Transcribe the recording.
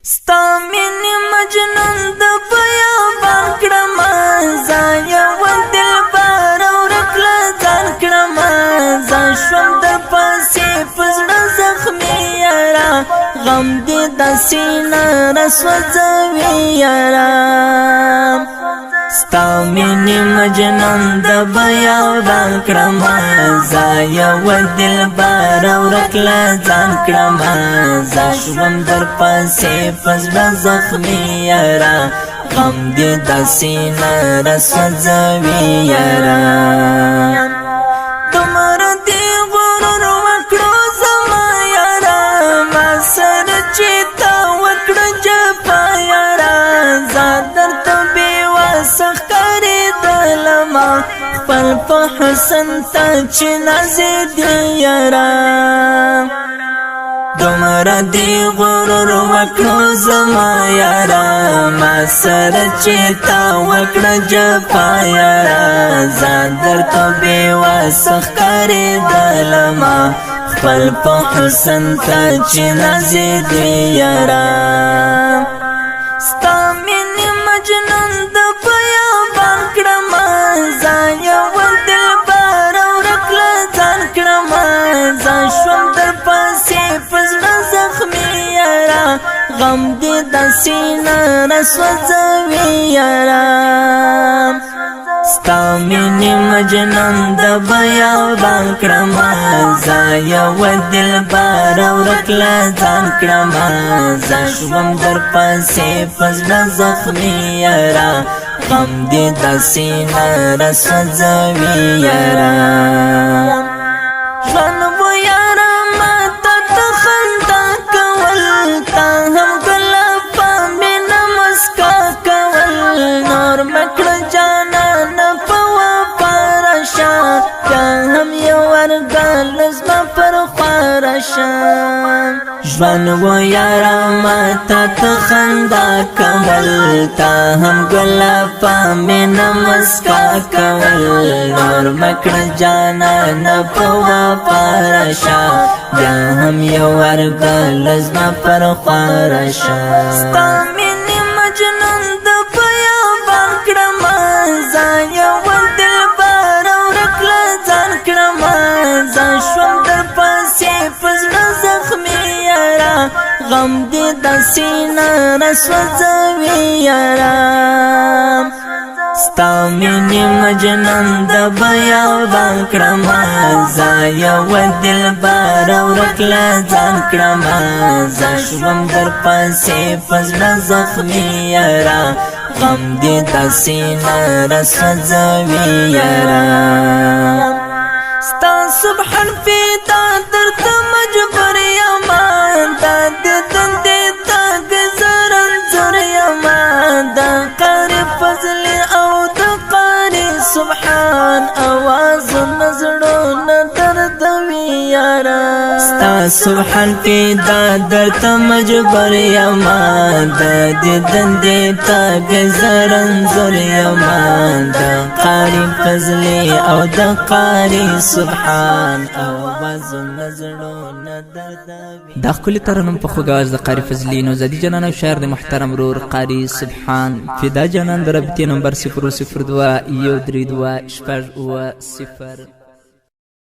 ستا مینې مجنون د بیابان کړمه زه یوه دلبره ورک له ځان کړمه زه شوم در پسې په زړه زخمي یاره غم دې داسې نه راسوځوي یاره ستا مینې مجنون د بیابان کړمه زه یوه دلبره ورک له ځان کړمه زه شوم در پسې په زړه زخمي یاره غم دې داسې نه راسوځوي یاره دومره دې غرور وکړو زما یاره ما سره چې تا وکړه جفا یاره زه درته بېوسه ښکارېدلمه خپل په حسن ته چې نازېدې یاره دومره دې غرور وکړو زما یاره ما سره چې تا وکړه جفا یاره زه درته بېوسه ښکارېدلمه خپل په حسن ته چې نازېدې یاره ستا مینې مجنون د بیابان کړمه زه یوه دلبره ورک له ځان کړمه زه شوم در پسې په زړه زخمي یاره غم دې داسې نه راسوځوي یاره ستا مینې مجنون د بیابان کړمه زه یوه دلبره ورک له ځان کړمه زه شوم در پسې په زړه زخمي یاره غم دې داسې نه راسوځوي یاره ژوند و یاره ما ته ته خندا کول تا هم ګله په مینه مسکا کول نور مه کړه جانانه په وفا راشه بیا هم یو ورګل زما پر خوا راشه ژوند و یاره ما ته ته خندا کول تا هم ګله په مینه مسکا کول نور مه کړه جانانه په وفا راشه بیا هم یو ورګل زما پر خوا راشه ستا مینې مجنون د بیابان کړمه زه یوه دلبره ورک له ځان کړمه زه شوم در پسې په زړه زخمي یاره غم دې داسې نه راسوځوي یاره ستا مینې مجنون د بیابان کړمه زه یوه دلبره ورک له ځان کړمه زه شوم در پسې په زړه زخمي یاره غم دې داسې نه راسوځوي یاره ستا سبحان فدا درته مجبور یمه دا د دندې ته ګزر انځور یمه د قاري فضلې او د قاري سبحان اوازونه زړونه دردوي یاره ستا سبحان فدا درته مجبور یمه د دې دندې ته ګزر انځور یمه د قاري فضلې او د قاري سبحان اوازونه زړونه دردوي دا ښکلي ترنم په خوږ اواز د قاري فضلي نوزادي جانان او شاعر د محترم ورور قاري سبحان فدا جانان د رابطې نمبر 002 132 6 0